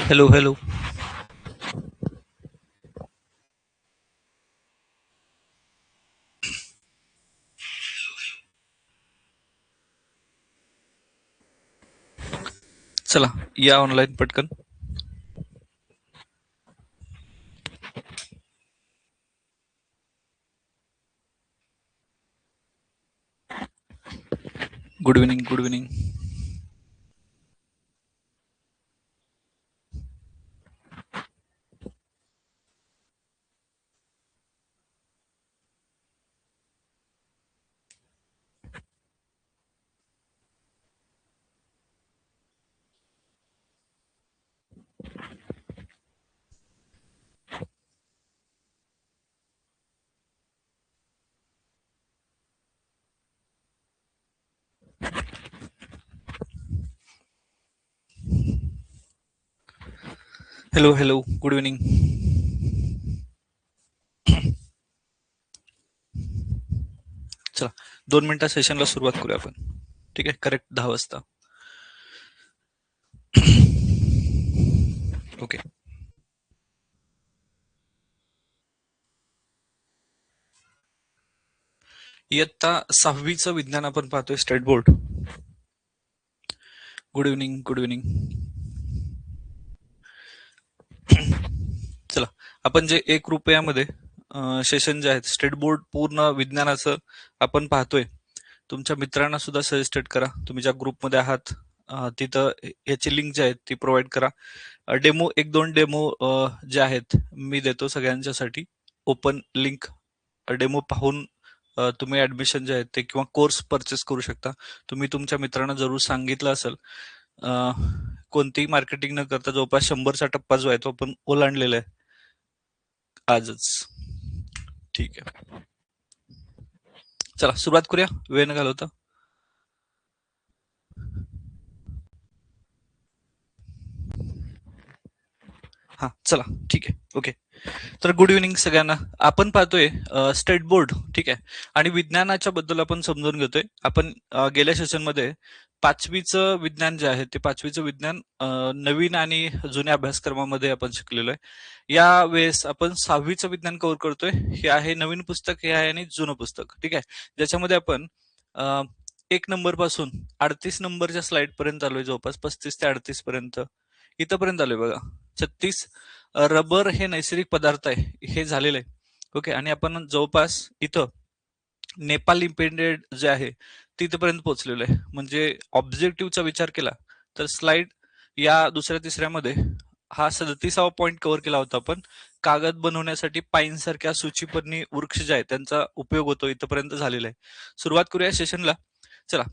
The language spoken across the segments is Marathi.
Hello hello. चला या ऑनलाईन पटकन. Good evening. Good evening. Hello hello. Good evening. चला 2 मिनिटात सेशनला सुरुवात करूया आपण. ठीक आहे, करेक्ट 10 वाजता. ओके. इयत्ता 6वीचं विज्ञान आपण पाहतोय, state board. Good evening. Good evening. चला, आपण जे 1 रुपयामध्ये सेशन जे आहेत स्टेट बोर्ड पूर्ण विज्ञानाचं आपण पाहतोय. तुमच्या मित्रांना सुद्धा सजेस्टेड करा. तुम्ही ज्या ग्रुपमध्ये आहात तिथं याची लिंक जी आहे ती प्रोव्हाइड करा. डेमो 1-2 डेमो जे आहेत मी देतो सगळ्यांच्यासाठी. ओपन लिंक डेमो पाहून तुम्ही ऍडमिशन जे आहेत ते किंवा कोर्स परचेस करू शकता. तुम्ही तुमच्या मित्रांना जरूर सांगितलं असेल. कोणतीही मार्केटिंग न करता जवळपास 100चा टप्पा जो आहे तो आपण ओलांडलेला आहे आजच. ठीक आहे, चला सुरुवात करूया वेळ न घालवता. हा चला ठीक आहे. ओके, तर गुड इव्हनिंग सगळ्यांना. आपण पाहतोय स्टेट बोर्ड. ठीक आहे, आणि विज्ञानाच्या बद्दल आपण समजून घेतोय. आपण गेल्या सेशनमध्ये 5वीचं विज्ञान जे आहे ते 5वीचं विज्ञान नवीन आणि जुन्या अभ्यासक्रमामध्ये आपण शिकलेलो आहे. या वेळेस आपण 6वीचं विज्ञान कव्हर करतोय. हे आहे नवीन पुस्तक, हे आहे आणि जुनं पुस्तक. ठीक आहे, ज्याच्यामध्ये आपण 1 नंबर पासून 38 नंबरच्या स्लाइड पर्यंत आलोय. जवळपास 35 ते 38 पर्यंत इथंपर्यंत आलोय बघा. 36 रबर हे नैसर्गिक पदार्थ आहे हे झालेलं आहे. ओके, आणि आपण जवळपास इथं नेपाल लिमिटेड जे आहे तिथपर्यंत पोहोचलेलो आहे. म्हणजे ऑब्जेक्टिव्हचा विचार केला तर स्लाइड या दुसऱ्या तिसऱ्यामध्ये हा 37वा पॉईंट कव्हर केला होता आपण. कागद बनवण्यासाठी पाईन सारख्या सूचीपर्णी वृक्ष जे आहेत त्यांचा उपयोग होतो इथपर्यंत झालेला आहे. सुरुवात करूया सेशनला. चला,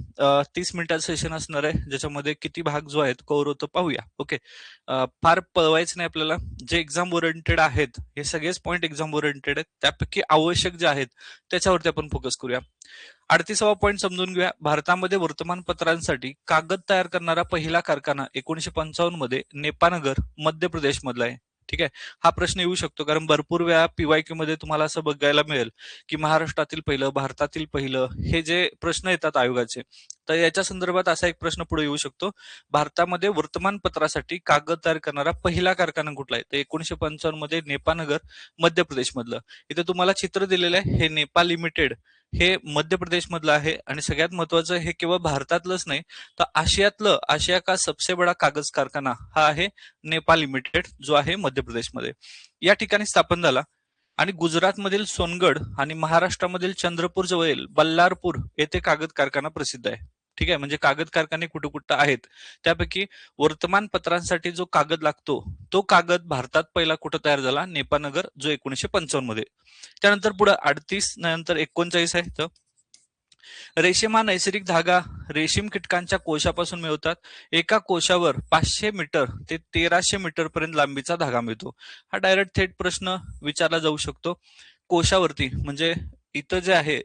30 मिनिटाचं सेशन असणार आहे, ज्याच्यामध्ये किती भाग जो आहे कव्हर होतो पाहूया. ओके, फार पळवायचं नाही आपल्याला. जे एक्झाम ओरिएंटेड आहेत हे सगळेच पॉईंट एक्झाम ओरिएंटेड आहेत, त्यापैकी आवश्यक जे आहेत त्याच्यावरती आपण फोकस करूया. 38वा पॉईंट समजून घेऊया. भारतामध्ये वर्तमानपत्रांसाठी कागद तयार करणारा पहिला कारखाना 1955 मध्ये नेपानगर मध्य प्रदेश मधला आहे. ठीक आहे, हा प्रश्न येऊ शकतो कारण भरपूर वेळा पीवायक्यू मध्ये तुम्हाला असं बघायला मिळेल की महाराष्ट्रातील पहिलं, भारतातील पहिलं, हे जे प्रश्न येतात आयोगाचे, तर याच्या संदर्भात असा एक प्रश्न पुढे येऊ शकतो. भारतामध्ये वर्तमानपत्रासाठी कागद तयार करणारा पहिला कारखाना कुठला आहे? तर 1955 मध्ये नेपानगर मध्य प्रदेश मधलं. इथे तुम्हाला चित्र दिलेलं आहे. हे नेपाल लिमिटेड हे मध्य प्रदेश मधलं आहे. आणि सगळ्यात महत्वाचं, हे केवळ भारतातलंच नाही तर आशियातलं, आशिया का सबसे बडा कागज कारखाना हा आहे नेपाल लिमिटेड, जो आहे मध्य प्रदेशमध्ये. या ठिकाणी स्थापन झाला. आणि गुजरातमधील सोनगड आणि महाराष्ट्रामधील चंद्रपूर जवळील बल्लारपूर येथे कागद कारखाना प्रसिद्ध आहे. ठीक आहे, म्हणजे कागद कारखाने कुठं कुठं आहेत. त्यापैकी वर्तमानपत्रांसाठी जो कागद लागतो तो कागद भारतात पहिला कुठं तयार झाला? नेपानगर, जो 1955 मध्ये. त्यानंतर पुढे 38 नंतर 39 आहे. तर रेशीम हा नैसर्गिक धागा रेशीम कीटकांच्या कोशापासून मिळवतात. एका कोशावर 500 मीटर ते 1300 मीटर पर्यंत लांबीचा धागा मिळतो. हा डायरेक्ट थेट प्रश्न विचारला जाऊ शकतो. कोशावरती म्हणजे इथं जे आहे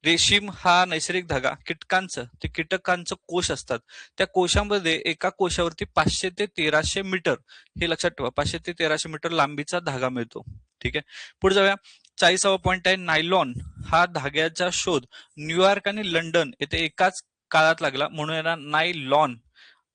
रेशीम हा नैसर्गिक धागा, कीटकांचं ते कीटकांचं कोश असतात, त्या कोशामध्ये एका कोशावरती 500 ते 1300 मीटर, हे लक्षात ठेवा, 500 ते 1300 मीटर लांबीचा धागा मिळतो. ठीक आहे, पुढे जाऊया. 40वा पॉईंट आहे नायलॉन. हा धाग्याचा शोध न्यूयॉर्क आणि लंडन येथे एकाच काळात लागला, म्हणून याला नायलॉन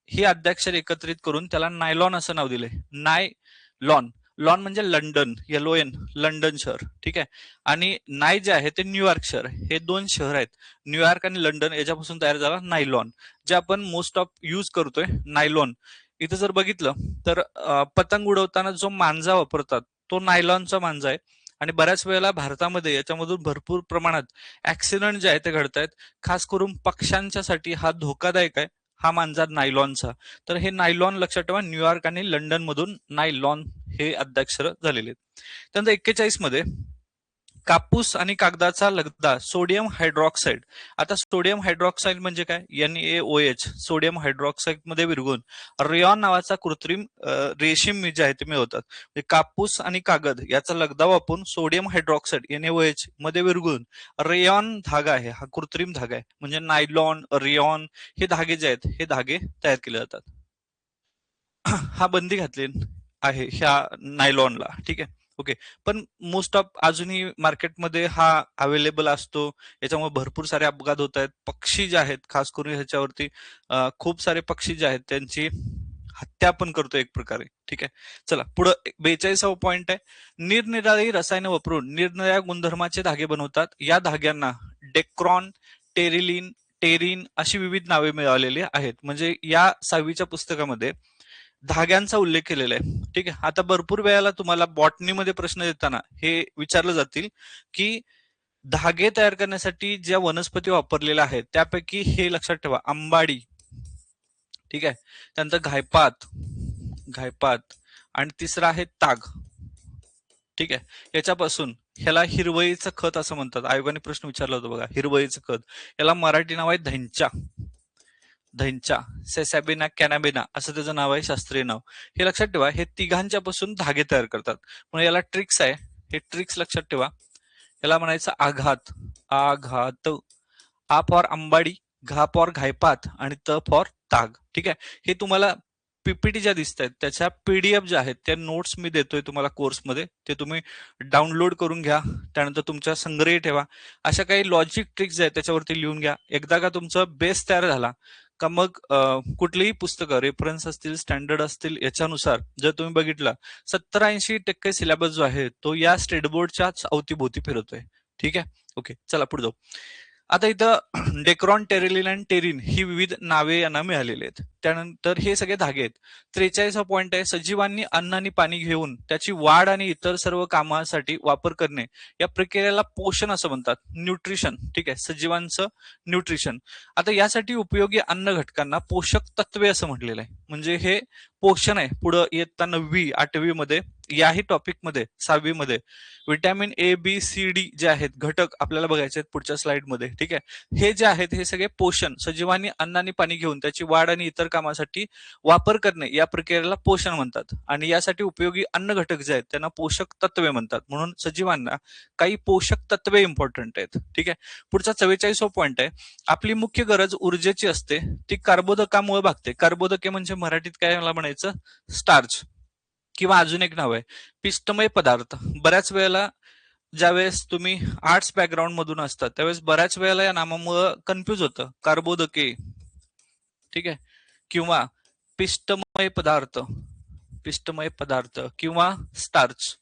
ही अद्याक्षर एकत्रित करून त्याला नायलॉन असं नाव दिले. नायलॉन. लॉन म्हणजे लंडन, LON, लंडन शहर. ठीक आहे. आणि नाय जे आहे ते न्यूयॉर्क शहर. हे दोन शहर आहेत, न्यूयॉर्क आणि लंडन, याच्यापासून तयार झाला नायलॉन, जे आपण मोस्ट ऑफ यूज करतोय नायलॉन. इथं जर बघितलं तर पतंग उडवताना जो मांजा वापरतात तो नायलॉनचा मांजा आहे. आणि बऱ्याच वेळेला भारतामध्ये याच्यामधून भरपूर प्रमाणात ऍक्सिडेंट जे आहे ते घडत आहेत. खास करून पक्ष्यांच्यासाठी हा धोकादायक आहे, हा मांजा नायलॉनचा. तर हे नायलॉन लक्षात ठेवा. न्यूयॉर्क आणि लंडन मधून नायलॉन हे अद्याक्षर झालेले आहेत. त्यानंतर 41 मध्ये कापूस आणि कागदाचा लगदा सोडियम हायड्रॉक्साईड. आता सोडियम हायड्रॉक्साईड म्हणजे काय? NaOH, सोडियम हायड्रॉक्साईड मध्ये विरघळून रेयॉन नावाचा कृत्रिम रेशीम जे आहे ते मिळवतात. म्हणजे कापूस आणि कागद याचा लगदा वापरून सोडियम हायड्रॉक्साईड NaOH मध्ये विरघळून रेयॉन धागा आहे, हा कृत्रिम धागा आहे. म्हणजे नायलॉन, रेयॉन हे धागे जे आहेत हे धागे तयार केले जातात. हा बंदी घातली आहे ह्या नायलॉनला. ठीक आहे. ओके. पण मोस्ट ऑफ अजूनही मार्केटमध्ये हा अवेलेबल असतो. याच्यामुळे भरपूर सारे अपघात होत आहेत. पक्षी जे आहेत खास करून ह्याच्यावरती खूप सारे पक्षी जे आहेत त्यांची हत्या पण करतो एक प्रकारे. ठीक आहे. चला पुढं 42वा पॉइंट आहे. निरनिराळी रसायनं वापरून निरनिराळ्या गुणधर्माचे धागे बनवतात. या धाग्यांना डेक्रॉन, टेरिलिन, टेरिन अशी विविध नावे मिळालेली आहेत. म्हणजे या 6वीच्या पुस्तकामध्ये धाग्यांचा उल्लेख केलेला आहे. ठीक आहे. आता भरपूर वेळेला तुम्हाला बॉटनीमध्ये प्रश्न देताना हे विचारलं जातील की धागे तयार करण्यासाठी ज्या वनस्पती वापरलेल्या आहेत त्यापैकी हे लक्षात ठेवा, अंबाडी. ठीक आहे. त्यानंतर घायपात, घायपात आणि तिसरा आहे ताग. ठीक आहे. याच्यापासून ह्याला हिरवळीचं खत असं म्हणतात. आयोगाने प्रश्न विचारला होता बघा, हिरवळीचं खत. याला मराठी नाव आहे धैंचा. धैंचा, सेसॅबिना कॅनाबिना असं त्याचं नाव आहे, शास्त्रीय नाव. हे लक्षात ठेवा. हे तिघांच्या पासून धागे तयार करतात. म्हणून याला ट्रिक्स आहे. हे ट्रिक्स लक्षात ठेवा. याला म्हणायचं आघात. आघात. आ फॉर अंबाडी, घा फॉर घायपात आणि त फॉर ताग. ठीक आहे. हे तुम्हाला PPT ज्या दिसत आहेत त्याच्या PDF ज्या आहेत त्या नोट्स मी देतोय तुम्हाला कोर्समध्ये, ते तुम्ही डाउनलोड करून घ्या. त्यानंतर तुमच्या संग्रही ठेवा. अशा काही लॉजिक ट्रिक्स आहेत त्याच्यावरती लिहून घ्या. एकदा का तुमचं बेस तयार झाला का मग कुठलीही पुस्तकं रेफरन्स असतील, स्टँडर्ड असतील, याच्यानुसार जर तुम्ही बघितलं 70-80% सिलेबस जो आहे तो या स्टेट बोर्डच्याच अवतीभोवती फिरतोय. ठीक आहे. ओके. चला पुढे जाऊ. आता इथं डेक्रॉन, टेरिलिन आणि टेरिन ही विविध नावे यांना मिळालेली आहेत. त्यानंतर हे सगळे धागे आहेत. 43वा पॉइंट आहे. सजीवांनी अन्न आणि पाणी घेऊन त्याची वाढ आणि इतर सर्व कामासाठी वापर करणे या प्रक्रियेला पोषण असं म्हणतात. न्यूट्रिशन. ठीक आहे. सजीवांचं न्यूट्रिशन. आता यासाठी उपयोगी अन्न घटकांना पोषक तत्वे असं म्हटलेलं आहे. म्हणजे हे पोषण आहे. पुढं इयत्ता 9वी 8वी मध्ये याही टॉपिक मध्ये 6वी मध्ये vitamin A, B, C, D जे आहेत घटक आपल्याला बघायचे आहेत पुढच्या स्लाइड मध्ये. ठीक आहे. हे जे आहेत हे सगळे पोषण, सजीवांनी अन्न आणि पाणी घेऊन त्याची वाढ आणि इतर कामासाठी वापर करणे या प्रक्रियेला पोषण म्हणतात. आणि यासाठी उपयोगी अन्न घटक जे आहेत त्यांना पोषक तत्वे म्हणतात. म्हणून सजीवांना काही पोषक तत्वे इम्पॉर्टंट आहेत. ठीक आहे. पुढचा 44वा पॉइंट आहे. आपली मुख्य गरज ऊर्जेची असते ती कर्बोदकामुळे भागते. कर्बोदके म्हणजे मराठीत काय मला म्हणायचं, स्टार्च. किंवा अजून एक नाव आहे पिष्टमय पदार्थ. बऱ्याच वेळेला ज्यावेळेस तुम्ही आर्ट्स बॅकग्राऊंड मधून असतात त्यावेळेस बऱ्याच वेळेला या नामामुळे कन्फ्युज होतं. कार्बोदके. ठीक आहे. किंवा पिष्टमय पदार्थ, पिष्टमय पदार्थ किंवा स्टार्च.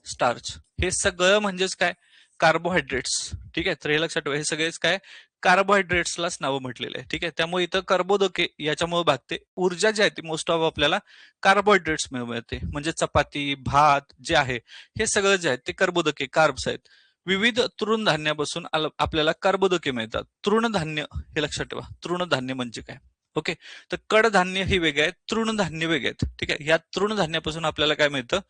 स्टार्च हे सगळं म्हणजेच काय, कार्बोहायड्रेट्स. ठीक आहे. तर हे लक्षात ठेवा, हे सगळेच काय कार्बोहायड्रेट्सलाच नावं म्हटलेलं आहे. ठीक आहे. त्यामुळे इथं कर्बोदके याच्यामुळे भागते. ऊर्जा जी आहे ती मोस्ट ऑफ आपल्याला कार्बोहायड्रेट्स मिळते. म्हणजे चपाती, भात जे आहे हे सगळं जे आहे ते कर्बोदके, कार्ब्स आहेत. विविध तृणधान्यापासून आपल्याला कर्बोदके मिळतात. तृणधान्य हे लक्षात ठेवा. तृणधान्य म्हणजे काय. ओके. तर कडधान्य ही वेगळे आहेत, तृणधान्य वेगळे आहेत. ठीक आहे. या तृणधान्यापासून आपल्याला काय मिळतं,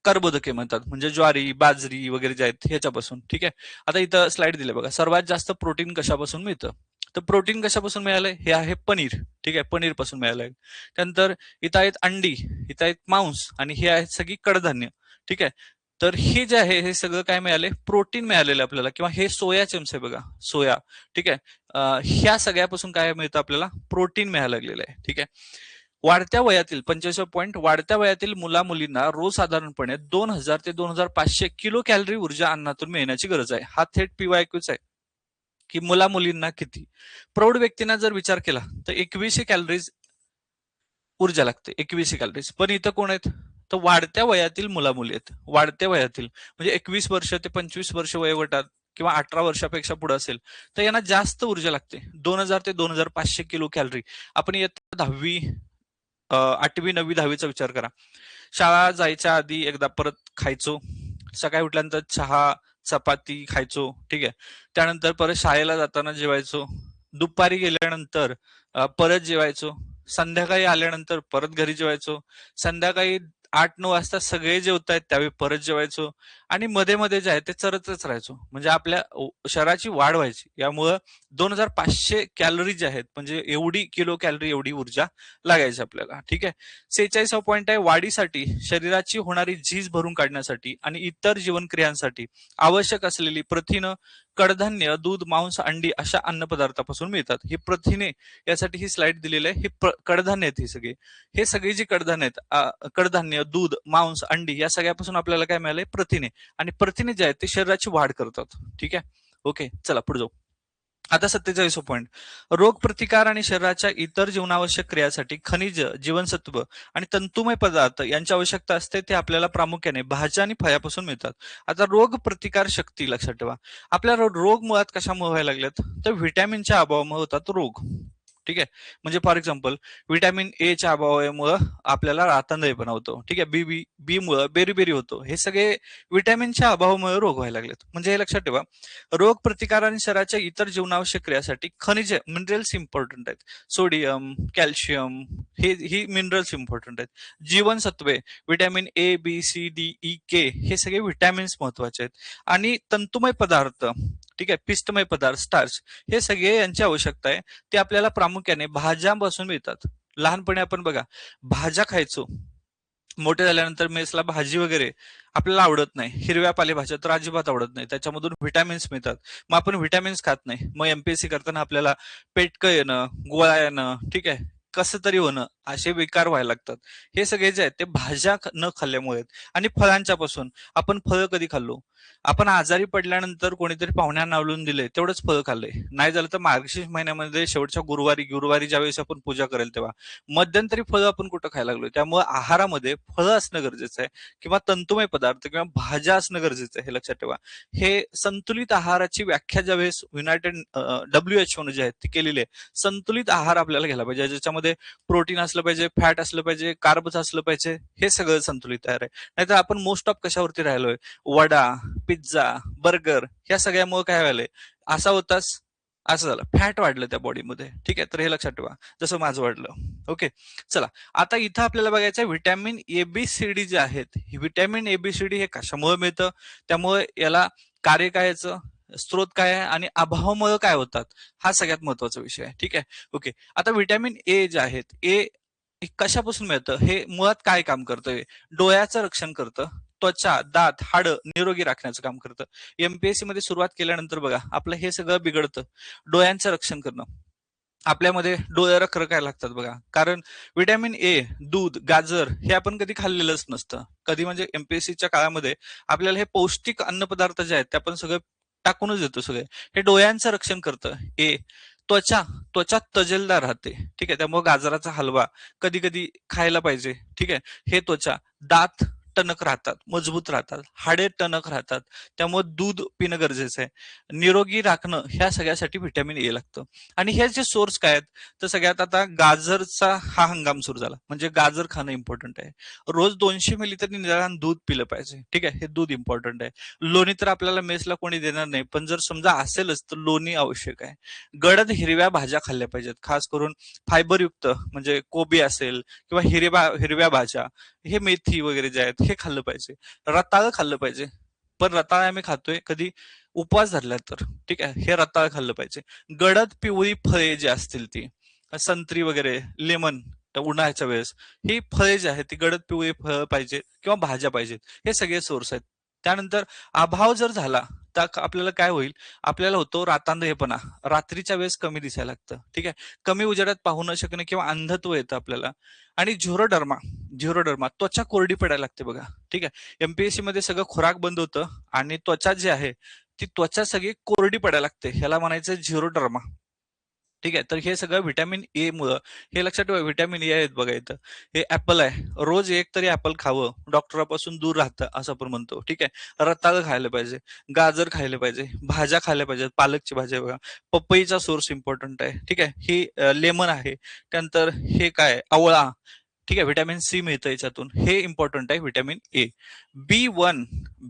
कर्बोदके म्हणतात. म्हणजे ज्वारी, बाजरी वगैरे जे आहेत ह्याच्यापासून. ठीक आहे. आता इथं स्लाइड दिले बघा. सर्वात जास्त प्रोटीन कशापासून मिळतं, तर प्रोटीन कशापासून मिळालंय, हे आहे पनीर. ठीक आहे. पनीर पासून मिळालंय. त्यानंतर इथं आहेत अंडी, इथं आहेत मांस आणि हे आहेत सगळी कडधान्य. ठीक आहे. तर हे जे आहे हे सगळं काय मिळाले, प्रोटीन मिळालेलं आपल्याला. किंवा हे सोया चंक्स आहे बघा, सोया. ठीक आहे. ह्या सगळ्यापासून काय मिळतं आपल्याला, प्रोटीन मिळायला लागलेलं आहे. ठीक आहे. वाढत्या वयातील 45 पॉइंट, वाढत्या वयातील मुला मुलींना रोज साधारणपणे 2000 ते 2500 किलो कॅलरी ऊर्जा अन्नातून मिळण्याची गरज आहे. हा थेट PYQच आहे की मुला मुलींना किती. प्रौढ व्यक्तींना जर विचार केला तर 2100 कॅलरीज ऊर्जा लागते 21 कॅलरीज. पण इथं कोण आहेत? तर वाढत्या वयातील मुलामुली आहेत. वाढत्या वयातील म्हणजे 21 वर्ष ते 25 वर्ष वयोगटात किंवा 18 वर्षापेक्षा पुढे असेल तर यांना जास्त ऊर्जा लागते. 2000 ते 2500 किलो कॅलरी. आपण इयत्ता 10वी 8वी 9वी 10वीचा विचार करा. शाळा जायच्या आधी एकदा परत खायचो. सकाळी उठल्यानंतर चहा चपाती खायचो. ठीक आहे. त्यानंतर परत शाळेला जाताना जेवायचो. दुपारी गेल्यानंतर परत जेवायचो. संध्याकाळी आल्यानंतर परत घरी जेवायचो. संध्याकाळी 8-9 वाजता सगळे जेवतायत त्यावेळी परत जेवायचो. आणि मध्ये मध्ये जे आहे ते चरतच राहायचो. म्हणजे आपल्या शरीराची वाढ व्हायची. यामुळं 2500 कॅलरी जे आहेत म्हणजे एवढी किलो कॅलरी एवढी ऊर्जा लागायची आपल्याला. ठीक आहे. 46 पॉईंट आहे वाढीसाठी, शरीराची होणारी झीज भरून काढण्यासाठी आणि इतर जीवनक्रियांसाठी आवश्यक असलेली प्रथिनं कडधान्य, दूध, मांस, अंडी अशा अन्नपदार्थापासून मिळतात. ही प्रथिने यासाठी ही स्लाइड दिलेली आहे. ही कडधान्य आहेत. ही सगळी हे सगळी जी कडधान्य आहेत, कडधान्य, दूध, मांस, अंडी या सगळ्यापासून आपल्याला काय मिळालंय? प्रथिने. आणि प्रथिने जे आहेत ते शरीराची वाढ करतात. ठीक आहे. ओके, चला पुढे जाऊ. आता 47 पॉईंट. रोग प्रतिकार आणि शरीराच्या इतर जीवनावश्यक क्रियासाठी खनिज, जीवनसत्व आणि तंतुमय पदार्थ यांची आवश्यकता असते. ते आपल्याला प्रामुख्याने भाज्या आणि फळापासून मिळतात. आता रोग प्रतिकार शक्ती लक्षात ठेवा. आपल्याला रोग मुळात कशामुळे व्हायला लागलेत? तर व्हिटॅमिनच्या अभावामुळे होतात रोग. ठीक आहे. म्हणजे फॉर एक्झाम्पल व्हिटॅमिन ए च्या अभावामुळे आपल्याला रातंधळेपणा होतो. ठीक आहे. बी मुळे बेरीबेरी होतो. हे सगळे व्हिटॅमिनच्या अभावामुळे रोग व्हायला लागलेत. म्हणजे हे लक्षात ठेवा. रोग प्रतिकार आणि शरीराच्या इतर जीवनावश्यक क्रियासाठी खनिजे मिनरल्स इम्पॉर्टंट आहेत. सोडियम, कॅल्शियम ही मिनरल्स इम्पॉर्टंट आहेत. जीवनसत्वे vitamin A, B, C, D, E, K हे सगळे विटॅमिन्स महत्वाचे आहेत. आणि तंतुमय पदार्थ, ठीक आहे, पिष्टमय पदार्थ, स्टार्च हे सगळे यांची आवश्यकता आहे. ते आपल्याला प्रामुख्याने भाज्यांपासून मिळतात. लहानपणी आपण बघा भाज्या खायचो. मोठे झाल्यानंतर मेसला भाजी वगैरे आपल्याला आवडत नाही. हिरव्या पालेभाज्या तर अजिबात आवडत नाही. त्याच्यामधून व्हिटॅमिन्स मिळतात. मग आपण व्हिटॅमिन्स खात नाही. मग एमपीएससी करताना आपल्याला पेटकं येणं, गोळा येणं, ठीक आहे, कसं तरी होणं, असे विकार व्हायला लागतात. हे सगळे जे आहेत ते भाज्या न खाल्ल्यामुळे. आणि फळांच्या पासून आपण फळं कधी खाल्लो? आपण आजारी पडल्यानंतर कोणीतरी पाहुण्यांना आवडून दिले तेवढंच फळं खाल्ले. नाही झालं तर मार्गशीर्ष महिन्यामध्ये शेवटच्या गुरुवारी ज्यावेळेस आपण पूजा करेल तेव्हा मध्यंतरी फळं आपण कुठं खायला लागलो. त्यामुळे आहारामध्ये फळं असणं गरजेचं आहे किंवा तंतुमय पदार्थ किंवा भाज्या असणं गरजेचं आहे. हे लक्षात ठेवा. हे संतुलित आहाराची व्याख्या ज्यावेळेस WHO जे आहेत ती केलेली आहे. संतुलित आहार आपल्याला घ्यायला पाहिजे, ज्याच्यामध्ये प्रोटीन असलं पाहिजे, फॅट असलं पाहिजे, कार्ब्स असलं पाहिजे. हे सगळं संतुलित आहार आहे. नाहीतर आपण मोस्ट ऑफ कशावरती राहिलोय? वडा, पिझ्झा, बर्गर ह्या सगळ्यामुळे काय व्हायलंय? असा होताच असं झालं, फॅट वाढलं त्या बॉडीमध्ये. ठीक आहे. तर हे लक्षात ठेवा, जसं माझं वाढलं. ओके, चला आता इथं आपल्याला बघायचं आहे व्हिटॅमिन एबीसीडी जे आहेत. व्हिटॅमिन एबीसीडी हे कशामुळे मिळतं? त्यामुळे याला कार्य काय, याचं स्त्रोत काय आहे आणि अभावामुळे काय होतात, हा सगळ्यात महत्वाचा विषय आहे. ठीक आहे. ओके, आता व्हिटॅमिन ए जे आहेत, ए कशापासून मिळतं? हे मुळात काय काम करतं? डोळ्याचं रक्षण करतं. त्वचा, दात, हाडं निरोगी राखण्याचं काम करतं. एमपीएससी मध्ये सुरुवात केल्यानंतर बघा आपलं हे सगळं बिघडतं. डोळ्यांचं रक्षण करणं. आपल्यामध्ये डोळे रखरखायला लागतात बघा. कारण व्हिटॅमिन ए, दूध, गाजर हे आपण कधी खाल्लेलंच नसतं. कधी म्हणजे एमपीएससीच्या काळामध्ये आपल्याला हे पौष्टिक अन्नपदार्थ जे आहेत ते आपण सगळं टाकूनच देतो सगळे. हे डोळ्यांचं रक्षण करतं. ए, त्वचा त्वचा तजेलदार राहते. ठीक आहे. त्यामुळे गाजराचा हलवा कधी कधी खायला पाहिजे. ठीक आहे. हे त्वचा, दात टणक राहतात, मजबूत राहतात, हाडे टणक राहतात. त्यामुळे दूध पिणं गरजेचं आहे. निरोगी राखणं ह्या सगळ्यासाठी व्हिटॅमिन ए लागतं. आणि हे जे सोर्स काय आहेत? तर सगळ्यात आता गाजरचा हा हंगाम सुरू झाला, म्हणजे गाजर खाणं इम्पॉर्टंट आहे. रोज 200 मिली तरी निदान दूध पिलं पाहिजे. ठीक आहे. हे दूध इम्पॉर्टंट आहे. लोणी तर आपल्याला मेसला कोणी देणार नाही, पण जर समजा असेलच तर लोणी आवश्यक आहे. गडद हिरव्या भाज्या खाल्ल्या पाहिजेत, खास करून फायबरयुक्त, म्हणजे कोबी असेल किंवा हिरव्या भाज्या, हे मेथी वगैरे जे आहेत हे खाल्लं पाहिजे. रताळं खाल्लं पाहिजे. पण रताळं आम्ही खातोय कधी? उपवास धरला तर. ठीक आहे. हे रताळ खाल्लं पाहिजे. गडद पिवळी फळे जी असतील ती संत्री वगैरे, लेमन उन्हाळ्याच्या वेळेस, ही फळे जी आहेत ती गडद पिवळी फळं पाहिजे किंवा भाज्या पाहिजेत. हे सगळे सोर्स आहेत. त्यानंतर अभाव जर झाला तर आपल्याला काय होईल? आपल्याला होतो रातांधळेपणा. रात्रीच्या वेळेस कमी दिसायला लागतं. ठीक आहे. कमी उजेडात पाहू न शकणे किंवा अंधत्व येतं आपल्याला. आणि झिरोडर्मा त्वचा कोरडी पडायला लागते बघा. ठीक आहे. एमपीएससी मध्ये सगळं खुराक बंद होतं आणि त्वचा जी आहे ती त्वचा सगळी कोरडी पडायला लागते. ह्याला म्हणायचं झिरोडर्मा. ठीक आहे. तर हे सगळं व्हिटॅमिन ए मुळे, हे लक्षात ठेवा व्हिटॅमिन ए आहेत बघा इथं. हे ऍपल आहे, रोज एक तरी ऍपल खावं, डॉक्टरापासून दूर राहतं असं आपण म्हणतो. ठीक आहे. रताळ खायला पाहिजे, गाजर खायला पाहिजे, भाज्या खायला पाहिजेत, पालकची भाजी आहे बघा, पपईचा सोर्स इम्पॉर्टंट आहे. ठीक आहे. ही लेमन आहे. त्यानंतर हे काय आवळा, ठीक आहे. व्हिटॅमिन सी मिळतं याच्यातून, हे इम्पॉर्टंट आहे व्हिटॅमिन ए. B1,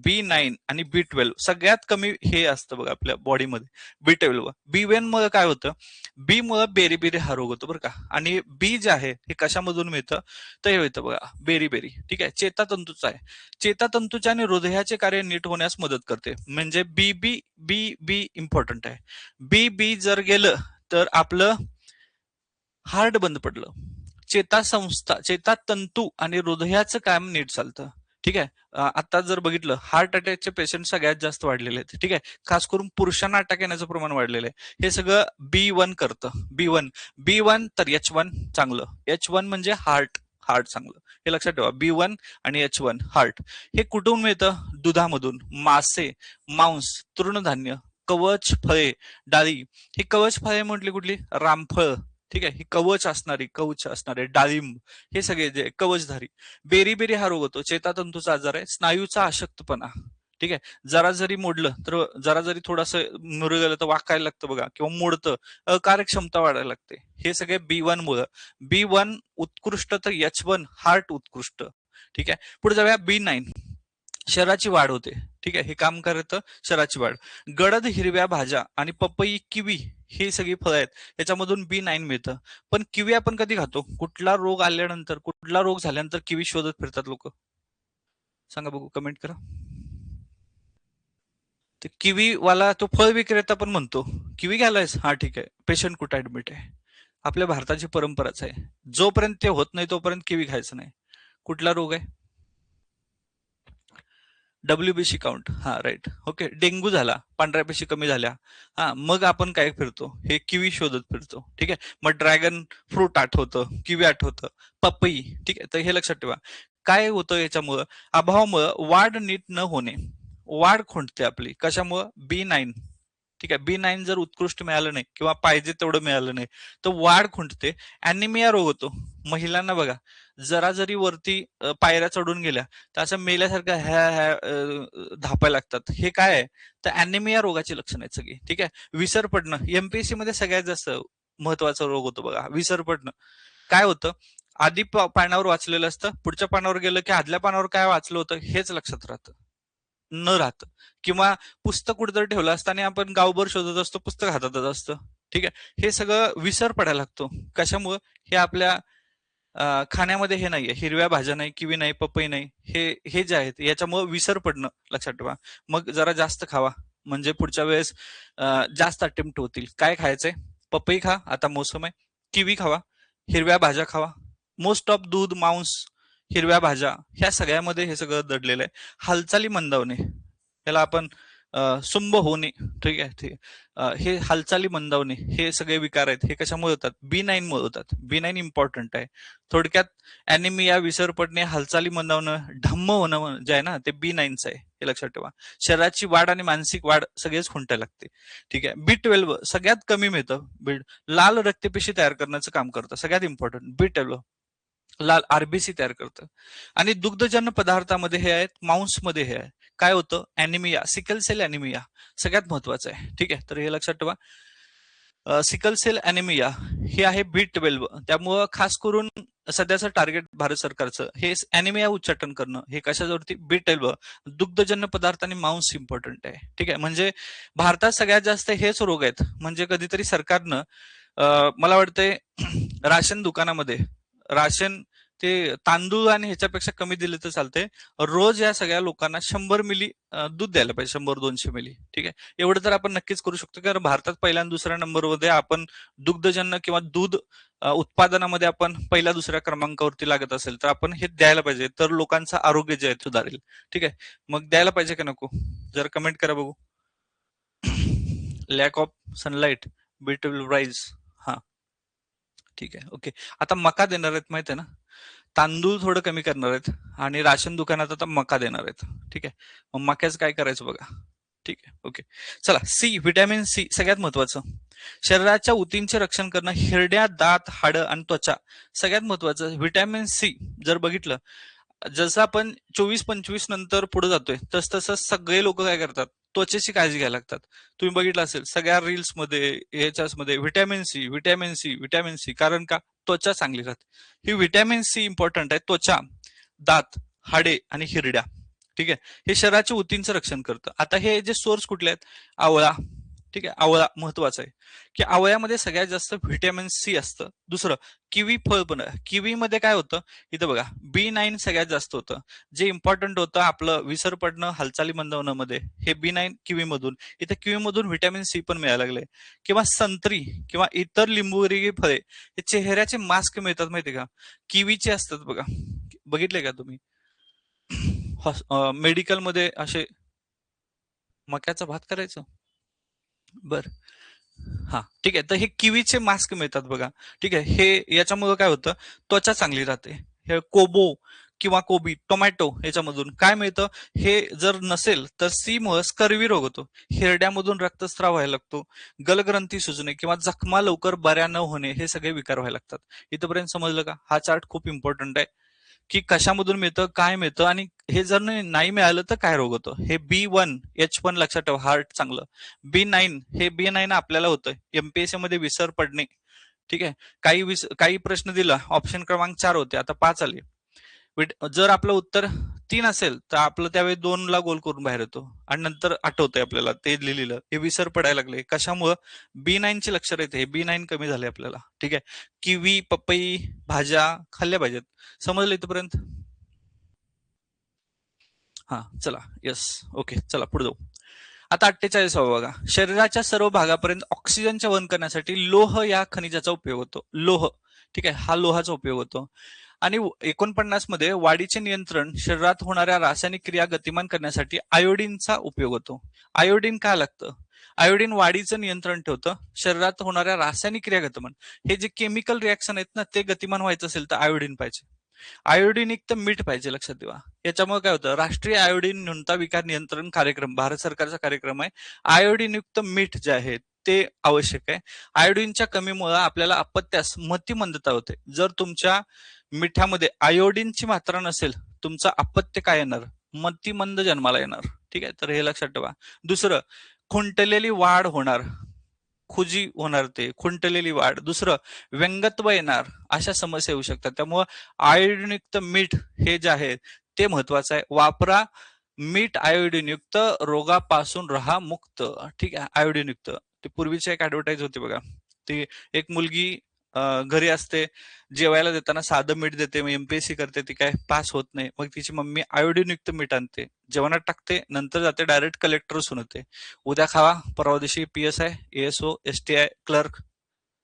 B9 आणि B12 सगळ्यात कमी हे असतं बघा आपल्या बॉडीमध्ये, B12. B1 मुळे काय होतं, बी मुळे बेरी हा रोग होतो बरं का. आणि बी जे आहे हे कशामधून मिळतं, तर हे होतं बघा बेरी. ठीक आहे. चेतातंतूचं आहे, चेतातंतूच्या आणि हृदयाचे कार्य नीट होण्यास मदत करते. म्हणजे बी इम्पॉर्टंट आहे. बी जर गेलं तर आपलं हार्ट बंद पडलं, चेतातंतू आणि हृदयाचं काम नीट चालतं. ठीक आहे. आता जर बघितलं हार्ट अटॅकचे पेशंट सगळ्यात जास्त वाढलेले आहेत. ठीक आहे. खास करून पुरुषांना अटॅक येण्याचं प्रमाण वाढलेलं आहे. हे सगळं B1 करतं. बी वन तर H1 चांगलं. H1 म्हणजे हार्ट, हार्ट चांगलं. हे लक्षात ठेवा. B1 आणि H1 हार्ट. हे कुठून मिळतं, दुधामधून, मासे, मांस, तृणधान्य, कवच फळे, डाळी. ही कवच फळे म्हटली कुठली, रामफळ. ठीक आहे. ही कवच असणारे डाळिंब, हे सगळे जे कवचधारी. बेरी हा रोग होतो, चेतातंतूचा आजार आहे, स्नायूचा अशक्तपणा. ठीक आहे. जरा जरी मोडलं तर, जरा जरी थोडंसं मुरगळलं तर वाकायला लागतं बघा, किंवा मोडतं, कार्यक्षमता वाढायला लागते. हे सगळे B1 मुळे. B1 उत्कृष्ट तर H1 हार्ट उत्कृष्ट. ठीक आहे. पुढे जाऊया B9, शरीराची वाढ होते. ठीक आहे. हे काम करतं शरीराची वाढ. गडद हिरव्या भाज्या आणि पपई, किवी, ही सगळी फळं आहेत, याच्यामधून B9 मिळतं. पण किवी आपण कधी खातो, कुठला रोग आल्यानंतर, कुठला रोग झाल्यानंतर किवी शोधत फिरतात लोक, सांगा बघू, कमेंट करा. तर किवी वाला तो फळ विक्रेता पण म्हणतो किवी घ्यायलायस, हा ठीक आहे, पेशंट कुठे ऍडमिट आहे. आपल्या भारताची परंपराच आहे, जोपर्यंत ते होत नाही तोपर्यंत किवी खायचं नाही. कुठला रोग आहे, WBC काउंट, हा राईट, ओके. डेंग्यू झाला, पांढऱ्या पेशी कमी झाल्या, हा, मग आपण काय फिरतो, हे किवी शोधत फिरतो. ठीक आहे. मग ड्रॅगन फ्रूट आठवतं, किवी आठवतं, पपई. ठीक आहे. तर हे लक्षात ठेवा. काय होतं याच्यामुळं, अभावामुळं वाढ नीट न होणे, वाढ खुंटते आपली, कशामुळं, B9. ठीक आहे. B9 जर उत्कृष्ट मिळालं नाही किंवा पाहिजे तेवढं मिळालं नाही तर वाढ खुंटते. अॅनिमिया रोग होतो महिलांना बघा, जरा जरी वरती पायऱ्या चढून गेल्या तर असं मेल्यासारखं ह्या ह्या धापायला लागतात. हे काय आहे, तर अॅनिमिया रोगाची लक्षणं आहेत सगळी. ठीक आहे. विसर पडणं, एमपीएससी मध्ये सगळ्यात जास्त महत्वाचा रोग होतो बघा, विसर पडणं. काय होतं, आधी पानावर वाचलेलं असतं, पुढच्या पानावर गेलं की आदल्या पानावर काय वाचलं होतं हेच लक्षात राहतं, न राहतं. किंवा पुस्तक कुठेतरी ठेवलं असतं आणि आपण गावभर शोधत असतो, पुस्तक हातातच असतं. ठीक आहे. हे सगळं विसर पडायला लागतो. कशामुळं, हे आपल्या खाण्यामध्ये हे नाहीये, हिरव्या भाज्या नाही, किवी नाही, पपई नाही, हे जे आहेत याच्यामुळे विसर पडणं लक्षात ठेवा. मग जरा जास्त खावा, म्हणजे पुढच्या वेळेस जास्त अटेम्प्ट होतील. काय खायचंय, पपई खा, आता मोसम आहे, किवी खावा, हिरव्या भाज्या खावा. मोस्ट ऑफ दूध, मांस, हिरव्या भाज्या, ह्या सगळ्यामध्ये हे सगळं दडलेलं आहे. हालचाली मंदावणे, त्याला आपण सुंभ होणे. ठीक आहे. हे हालचाली मंदावणे, हे सगळे विकार आहेत, हे कशामुळे होतात, B9 मुळे होतात. B9 इम्पॉर्टंट आहे. थोडक्यात अॅनिमिया, विसर पडणे, हालचाली मंदावणं, ढम्म होणं जे आहे ना, ते B9च आहे, हे लक्षात ठेवा. शरीराची वाढ आणि मानसिक वाढ सगळेच खुंटायला लागते. ठीक आहे. B12 सगळ्यात कमी मिळतं. लाल रक्तपेशी तयार करण्याचं काम करतं, सगळ्यात इम्पॉर्टंट B12. लाल आरबीसी तयार करतं. आणि दुग्धजन्य पदार्थामध्ये हे आहेत, मांसमध्ये हे आहे. काय होतं, अॅनिमिया, सिकल सेल अॅनिमिया सगळ्यात महत्वाचं आहे. ठीक आहे. तर हे लक्षात ठेवा. सिकल सेल अॅनिमिया हे आहे B12. त्यामुळं खास करून सध्याचं टार्गेट भारत सरकारचं हे अॅनिमिया उच्चाटन करणं. हे कशावरती, B12. दुग्धजन्य पदार्थ आणि मांस इम्पॉर्टंट आहे. ठीक आहे. म्हणजे भारतात सगळ्यात जास्त हेच रोग आहेत. म्हणजे कधीतरी सरकारनं मला वाटतंय राशन दुकानामध्ये, राशन ते तांदूळ आणि ह्याच्यापेक्षा कमी दिले तर चालते, रोज या सगळ्या लोकांना 100 मिली दूध द्यायला पाहिजे, 100-200 मिली. ठीक आहे. एवढं तर आपण नक्कीच करू शकतो, कारण भारतात पहिल्या आणि दुसऱ्या नंबरमध्ये आपण दुग्धजन्य किंवा दूध उत्पादनामध्ये आपण पहिल्या दुसऱ्या क्रमांकावरती लागत असेल तर आपण हे द्यायला पाहिजे, तर लोकांचं आरोग्य जे आहे सुधारेल. ठीक आहे. मग द्यायला पाहिजे का नको, जरा कमेंट करा बघू. Lack of sunlight, B12 rise. हा, ठीक आहे, ओके. आता मका देणार आहेत माहिती आहे ना, तांदूळ थोडं कमी करणार आहेत आणि राशन दुकानात आता मका देणार आहेत. ठीक आहे. मग मक्याचं काय करायचं बघा. ठीक आहे, ओके. चला, सी, व्हिटॅमिन सी सगळ्यात महत्वाचं. शरीराच्या ऊतींचे रक्षण करणं, हिरड्या, दात, हाडं आणि त्वचा सगळ्यात महत्वाचं. व्हिटॅमिन सी जर बघितलं, जसं आपण 24-25 नंतर पुढे जातोय तस तसं सगळे लोक काय करतात, त्वचेची काळजी घ्यायला लागतात. तुम्ही बघितलं असेल सगळ्या रील्स मध्ये, ह्याच्यामध्ये vitamin C, vitamin C, vitamin C. कारण का? त्वचा चांगली राहते. ही व्हिटॅमिन सी इम्पॉर्टंट आहे. त्वचा, दात, हाडे आणि हिरड्या, ठीक आहे, हे शरीराच्या ऊतींचं रक्षण करतं. आता हे जे सोर्स कुठले आहेत? आवळा, ठीक आहे, आवळा महत्वाचा आहे की आवळ्यामध्ये सगळ्यात जास्त व्हिटॅमिन सी असतं. दुसरं, किवी फळ पण आहे. किवी मध्ये काय होतं? इथं बघा, B9 सगळ्यात जास्त होतं. जे इम्पॉर्टंट होतं आपलं विसर पडणं, हालचाली मंदावण्यामध्ये, हे B9 किवी मधून. इथं किवी मधून व्हिटॅमिन सी पण मिळायला लागले. किंवा संत्री किंवा इतर लिंबूवर्गीय फळे, हे चेहऱ्याचे मास्क मिळतात माहिती का? किवीचे असतात बघा, बघितले का तुम्ही? मेडिकल मध्ये असे मक्याचा भात करायचं. बर, हा, ठीक आहे. तर हे किवीचे मास्क मिळतात बघा, ठीक आहे. हे याच्यामुळे काय होतं? त्वचा चांगली राहते. हे कोबो किंवा कोबी, टोमॅटो याच्यामधून काय मिळतं? हे जर नसेल तर सी मुळे स्कर्वी रोग होतो. हिरड्यामधून रक्तस्राव व्हायला लागतो, गलग्रंथी सुजणे किंवा जखमा लवकर बऱ्या न होणे, हे सगळे विकार व्हायला लागतात. इथपर्यंत समजलं का? हा चार्ट खूप इम्पॉर्टंट आहे की कशामधून मिळतं, काय मिळतं, आणि हे जर नाही मिळालं तर काय रोग होतो. हे H1 लक्षात ठेवा, हार्ट चांगलं. B9, हे B9 आपल्याला होतं एमपीएससी मध्ये विसर पडणे, ठीक आहे. काही प्रश्न दिला, ऑप्शन क्रमांक 4 होते, आता 5 आले. जर आपलं उत्तर 3 असेल तर आपलं त्यावेळी 2 ला गोल करून बाहेर येतो आणि नंतर आठवतंय आपल्याला ते लिहिलेलं. हे विसर पडायला लागले कशामुळं? B9 चे लक्षात येते, हे B9 कमी झाले आपल्याला, ठीक आहे. किवी, पपई, भाज्या खाल्ल्या पाहिजेत. समजलं इथपर्यंत? हा, चला, यस, ओके, चला पुढे जाऊ. आता 48 बघा, शरीराच्या सर्व भागापर्यंत ऑक्सिजनचे वहन करण्यासाठी लोह या खनिजाचा उपयोग होतो. लोह, ठीक आहे, हा लोहाचा उपयोग होतो. आणि 49 मध्ये वाढीचे नियंत्रण, शरीरात होणाऱ्या रासायनिक क्रिया गतिमान करण्यासाठी आयोडीनचा उपयोग होतो. आयोडीन काय लागतं? आयोडीन वाढीचं नियंत्रण ठेवतं, शरीरात होणाऱ्या रासायनिक क्रिया गतिमान, हे जे केमिकल रिॲक्शन आहेत ना, ते गतिमान व्हायचं असेल तर आयोडीन पाहिजे. आयोडीन युक्त मीठ पाहिजे, लक्षात ठेवा. याच्यामुळे काय होतं? राष्ट्रीय आयोडीन न्यूनता विकार नियंत्रण कार्यक्रम, भारत सरकारचा कार्यक्रम आहे. आयोडीन युक्त मीठ जे आहे ते आवश्यक आहे. आयोडीनच्या कमीमुळे आपल्याला अपत्यास मतिमंदता होते. जर तुमच्या मिठामध्ये आयोडीनची मात्रा नसेल, तुमचा अपत्य काय येणार? मतिमंद जन्माला येणार, ठीक आहे. तर हे लक्षात ठेवा. दुसरं, खुंटलेली वाढ होणार, खुजी होणार, ते खुंटलेली वाढ. दुसरं, व्यंगत्व येणार, अशा समस्या येऊ शकतात. त्यामुळं आयोडीनयुक्त मीठ हे जे आहे ते महत्वाचं आहे. वापरा मीठ आयोडीनयुक्त, रोगापासून राहा मुक्त, ठीक आहे. आयोडीनयुक्त. ते पूर्वीची एक ऍडव्हर्टाईज होती बघा, ती एक मुलगी घरी असते, जेवायला देताना साधं मीठ देते, मग एमपीएससी करते, ती काय पास होत नाही. मग तिची मम्मी आयोडीनयुक्त मीठ आणते, जेवणात टाकते, नंतर जाते डायरेक्ट कलेक्टर होते. उद्या खावा, परवा दिवशी PSI, ASO, STI क्लर्क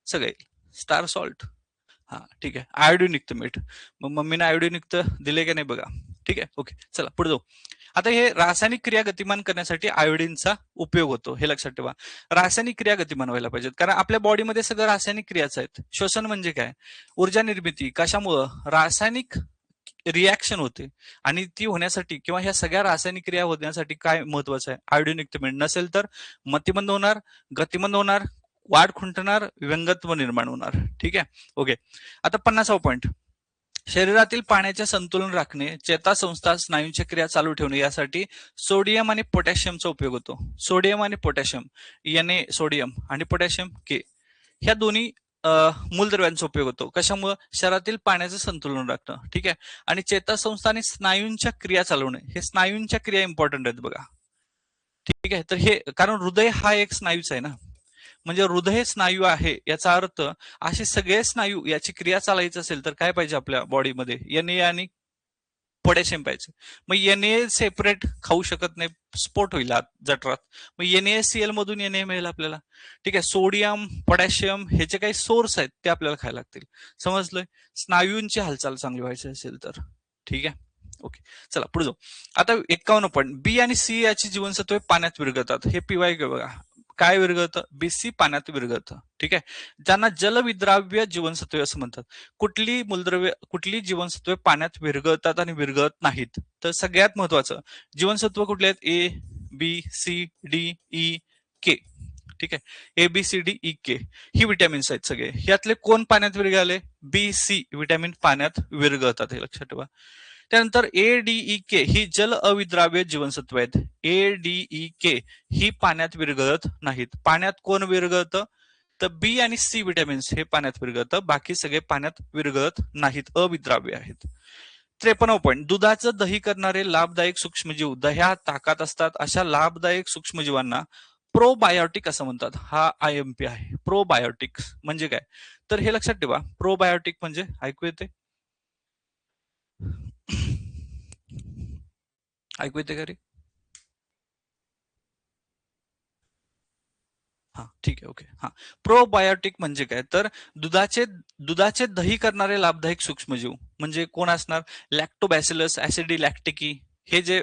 सगळे. स्टार सॉल्ट, हा, ठीक आहे. आयोडीन युक्त मीठ, मग मम्मीने आयोडीन युक्त दिले का नाही बघा, ठीक आहे, ओके. चला पुढे जाऊ. आता हे रासायनिक क्रिया गतिमान करण्यासाठी आयोडीनचा उपयोग होतो, हे लक्षात ठेवा. रासायनिक क्रिया गतिमान व्हायला पाहिजेत, कारण आपल्या बॉडीमध्ये सगळं रासायनिक क्रियाच आहेत. श्वसन म्हणजे काय? ऊर्जा निर्मिती. कशामुळं? रासायनिक रिॲक्शन होते, आणि ती होण्यासाठी किंवा ह्या सगळ्या रासायनिक क्रिया होण्यासाठी काय महत्वाचं आहे? आयोडीन युक्त मीठ. नसेल तर मतिमंद होणार, गतिमंद होणार, वाढ खुंटणार, व्यंगत्व निर्माण होणार, ठीक आहे, ओके. आता 50वा पॉईंट, शरीरातील पाण्याचे संतुलन राखणे, चेतासंस्था, स्नायूंच्या क्रिया चालू ठेवणे, यासाठी सोडियम आणि पोटॅशियमचा उपयोग होतो. सोडियम आणि पोटॅशियम, Na सोडियम आणि पोटॅशियम के, ह्या दोन्ही मूलद्रव्यांचा उपयोग होतो. कशामुळे? शरीरातील पाण्याचं संतुलन राखणं, ठीक आहे. आणि चेतासंस्था आणि स्नायूंच्या क्रिया चालवणे, हे स्नायूंच्या क्रिया इम्पॉर्टंट आहेत बघा, ठीक आहे. तर हे, कारण हृदय हा एक स्नायूच आहे ना, म्हणजे हृदय स्नायू आहे, याचा अर्थ असे सगळे स्नायू याची क्रिया चालायची असेल तर काय पाहिजे आपल्या बॉडीमध्ये? Na आणि पोटॅशियम पाहिजे. मग Na सेपरेट खाऊ शकत नाही, स्फोट होईल जठरात. मग NaCl मधून Na मिळेल आपल्याला, ठीक आहे. सोडियम, पोटॅशियम हे जे काही सोर्स आहेत ते आपल्याला खायला लागतील. समजलंय? स्नायूंची हालचाल चांगली व्हायची असेल तर, ठीक आहे, ओके. चला पुढे जाऊ. आता 51 पॉईंट, बी आणि सी याची जीवनसत्वे पाण्यात विरघळतात. हे PY बघा, काय विरघळतं? BC पाण्यात विरघळतं, ठीक आहे. ज्यांना जलविद्राव्य जीवनसत्वे असं म्हणतात. कुठली जीवनसत्वे पाण्यात विरघळतात आणि विरघळत नाहीत? तर सगळ्यात महत्वाचं जीवनसत्व कुठले आहेत? A, B C D E K. ठीक आहे, A B C D E K ही विटॅमिन्स आहेत सगळे. यातले कोण पाण्यात विरघळले? बी सी विटॅमिन पाण्यात विरघळतात, हे लक्षात ठेवा. त्यानंतर ए डी ई के ही जल अविद्राव्य जीवनसत्व आहेत. ए डी ई के ही पाण्यात विरघळत नाहीत. पाण्यात कोण विरघळतं? तर बी आणि सी विटॅमिन्स हे पाण्यात विरघळतं, बाकी सगळे पाण्यात विरघळत नाहीत, अविद्राव्य आहेत. 53 पॉईंट, दुधाचं दही करणारे लाभदायक सूक्ष्मजीव दह्यात ताकात असतात. अशा लाभदायक सूक्ष्मजीवांना प्रोबायोटिक असं म्हणतात. हा IMP आहे. प्रोबायोटिक म्हणजे काय? तर हे लक्षात ठेवा, प्रोबायोटिक म्हणजे ऐकू येते? ऐकू येते का रे? हा ठीक आहे, ओके. हा, प्रोबायोटिक म्हणजे काय? तर दुधाचे दही करणारे लाभदायक सूक्ष्मजीव म्हणजे कोण असणार? लॅक्टोबॅसिलस ऍसिडी लॅक्टिकी हे जे